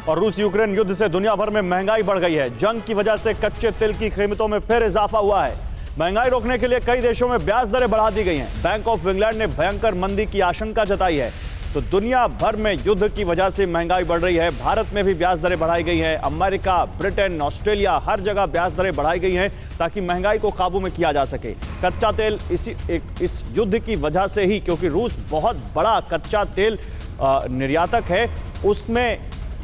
और रूस यूक्रेन युद्ध से दुनिया भर में महंगाई बढ़ गई है। जंग की वजह से कच्चे तेल की कीमतों में फिर इजाफा हुआ है। महंगाई रोकने के लिए कई देशों में ब्याज दरें बढ़ा दी गई हैं। बैंक ऑफ इंग्लैंड ने भयंकर मंदी की आशंका जताई है। तो दुनिया भर में युद्ध की वजह से महंगाई बढ़ रही है। भारत में भी ब्याज दरें बढ़ाई गई हैं। अमेरिका, ब्रिटेन, ऑस्ट्रेलिया, हर जगह ब्याज दरें बढ़ाई गई हैं ताकि महंगाई को काबू में किया जा सके। कच्चा तेल इस युद्ध की वजह से ही, क्योंकि रूस बहुत बड़ा कच्चा तेल निर्यातक है,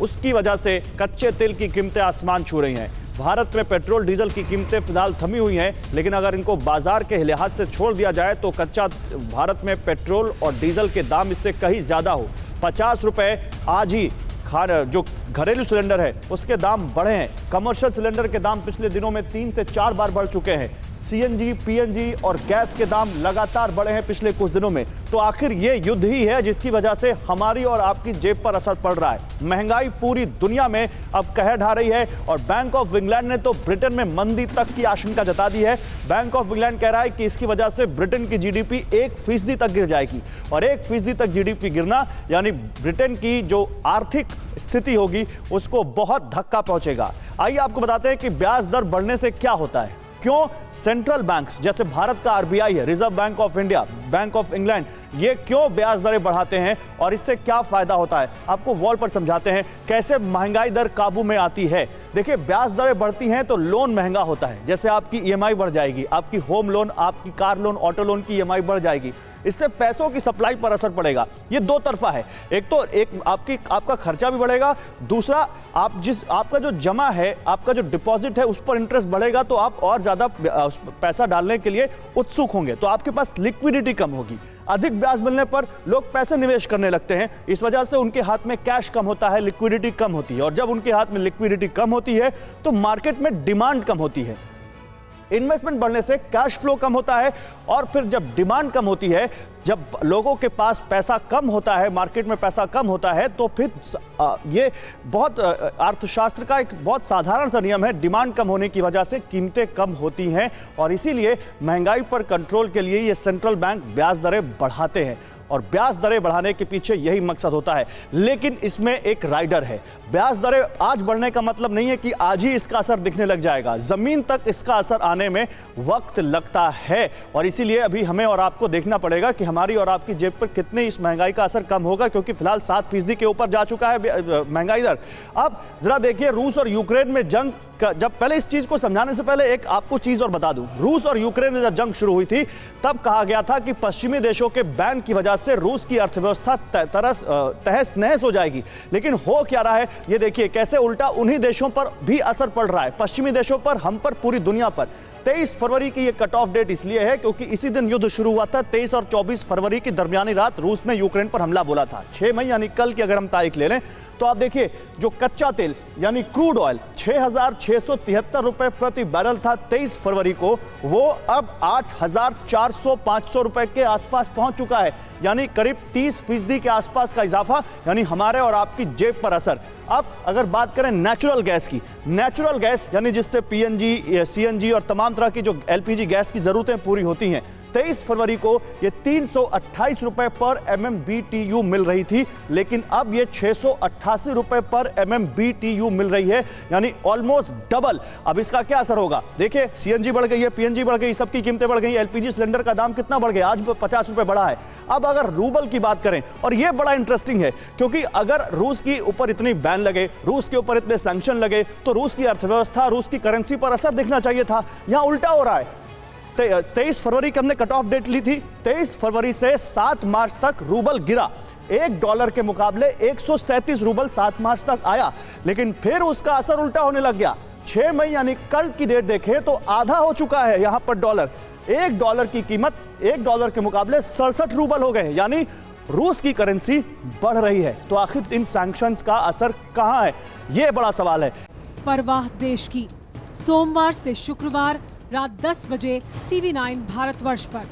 उसकी वजह से कच्चे तेल की कीमतें आसमान छू रही हैं। भारत में पेट्रोल डीजल की कीमतें फिलहाल थमी हुई हैं, लेकिन अगर इनको बाजार के लिहाज से छोड़ दिया जाए तो भारत में पेट्रोल और डीजल के दाम इससे कहीं ज़्यादा हो। 50 रुपये आज ही जो घरेलू सिलेंडर है उसके दाम बढ़े हैं। कमर्शियल सिलेंडर के दाम पिछले दिनों में 3 से 4 बार बढ़ चुके हैं। सीएनजी, पीएनजी और गैस के दाम लगातार बढ़े हैं पिछले कुछ दिनों में। तो आखिर ये युद्ध ही है जिसकी वजह से हमारी और आपकी जेब पर असर पड़ रहा है। महंगाई पूरी दुनिया में अब कहर ढा रही है और बैंक ऑफ इंग्लैंड ने तो ब्रिटेन में मंदी तक की आशंका जता दी है। बैंक ऑफ इंग्लैंड कह रहा है कि इसकी वजह से ब्रिटेन की जीडीपी 1% तक गिर जाएगी और 1% तक जीडीपी गिरना यानी ब्रिटेन की जो आर्थिक स्थिति होगी उसको बहुत धक्का पहुंचेगा। आइए आपको बताते हैं कि ब्याज दर बढ़ने से क्या होता है, क्यों सेंट्रल बैंक्स जैसे भारत का आरबीआई है, reserve bank of India, bank of England, ये क्यों ब्याज दरें बढ़ाते हैं और इससे क्या फायदा होता है। आपको वॉल पर समझाते हैं कैसे महंगाई दर काबू में आती है। देखिए, ब्याज दरें बढ़ती हैं तो लोन महंगा होता है। जैसे आपकी ईएमआई बढ़ जाएगी, आपकी होम लोन, आपकी कार लोन, ऑटो लोन की ईएमआई बढ़ जाएगी। इससे पैसों की सप्लाई पर असर पड़ेगा। ये दो तरफा है। एक तो आपका खर्चा भी बढ़ेगा, दूसरा आपका जो जमा है, आपका जो डिपॉजिट है उस पर इंटरेस्ट बढ़ेगा तो आप और ज्यादा पैसा डालने के लिए उत्सुक होंगे, तो आपके पास लिक्विडिटी कम होगी। अधिक ब्याज मिलने पर लोग पैसे निवेश करने लगते हैं, इस वजह से उनके हाथ में कैश कम होता है, लिक्विडिटी कम होती है और जब उनके हाथ में लिक्विडिटी कम होती है तो मार्केट में डिमांड कम होती है। इन्वेस्टमेंट बढ़ने से कैश फ्लो कम होता है और फिर जब डिमांड कम होती है, जब लोगों के पास पैसा कम होता है, मार्केट में पैसा कम होता है, तो फिर ये बहुत अर्थशास्त्र का एक बहुत साधारण सा नियम है। डिमांड कम होने की वजह से कीमतें कम होती हैं और इसीलिए महंगाई पर कंट्रोल के लिए ये सेंट्रल बैंक ब्याज दरें बढ़ाते हैं और ब्याज दरें बढ़ाने के पीछे यही मकसद होता है। लेकिन इसमें एक राइडर है। ब्याज दरें आज बढ़ने का मतलब नहीं है कि आज ही इसका असर दिखने लग जाएगा। जमीन तक इसका असर आने में वक्त लगता है और इसीलिए अभी हमें और आपको देखना पड़ेगा कि हमारी और आपकी जेब पर कितने इस महंगाई का असर कम होगा, क्योंकि फिलहाल 7% के ऊपर जा चुका है महंगाई दर। अब जरा देखिए, रूस और यूक्रेन में जंग, जब पहले इस चीज को समझाने से पहले एक आपको चीज और बता दूं। रूस और यूक्रेन में जब जंग शुरू हुई थी तब कहा गया था कि पश्चिमी देशों के बैन की वजह से रूस की अर्थव्यवस्था तहस नहस हो जाएगी। लेकिन हो क्या रहा है ये देखिए, कैसे उल्टा उन्हीं देशों पर भी असर पड़ रहा है, पश्चिमी देशों पर, हम पर, पूरी दुनिया पर। 23 फरवरी की ये कट ऑफ डेट इसलिए है क्योंकि इसी दिन युद्ध शुरू हुआ था। 23 और 24 फरवरी की दरमियानी रात रूस ने यूक्रेन पर हमला बोला था। 6 मई यानी कल की अगर हम तारीख ले लें तो आप देखिए, जो कच्चा तेल यानी क्रूड ऑयल 6,673 रुपए प्रति बैरल था 23 फरवरी को, वो अब 8,400-500 रुपए के आसपास पहुंच चुका है, यानी करीब 30% के आसपास का इजाफा, यानी हमारे और आपकी जेब पर असर। अब अगर बात करें नेचुरल गैस की, नेचुरल गैस यानी जिससे पीएनजी, सीएनजी और तमाम तरह की जो एलपीजी गैस की जरूरतें पूरी होती हैं, 23 फरवरी को ये 328 रुपए पर MMBTU मिल रही थी, लेकिन अब ये 688 रुपए पर MMBTU मिल रही है, यानी ऑलमोस्ट डबल। अब इसका क्या असर होगा? देखिए, सीएनजी बढ़ गई है, पीएनजी बढ़ गई, सबकी कीमतें बढ़ गई। एलपीजी सिलेंडर का दाम कितना बढ़ गया? आज 50 रुपए बढ़ा है। अब अगर रूबल की बात करें, और ये बड़ा इंटरेस्टिंग है क्योंकि अगर रूस के ऊपर इतनी बैन लगे, रूस के ऊपर इतने सैंक्शन लगे, तो रूस की अर्थव्यवस्था, रूस की करेंसी पर असर दिखना चाहिए था। यहां उल्टा हो रहा है। 23 फरवरी की हमने कट ऑफ डेट ली थी। 23 फरवरी से 7 मार्च तक रूबल गिरा। $1 के मुकाबले 137 रूबल 7 मार्च तक आया, लेकिन फिर उसका असर उल्टा होने लग गया। 6 मई यानी कल की डेट देखें तो आधा हो चुका है यहां पर डॉलर। $1 की कीमत $1 के मुकाबले 67 रूबल हो गए, यानी रूस की करेंसी बढ़ रही है। तो आखिर इन सैंक्शंस का असर कहां है, यह बड़ा सवाल है। परवाह देश की, सोमवार से शुक्रवार रात 10 बजे TV9 भारतवर्ष पर।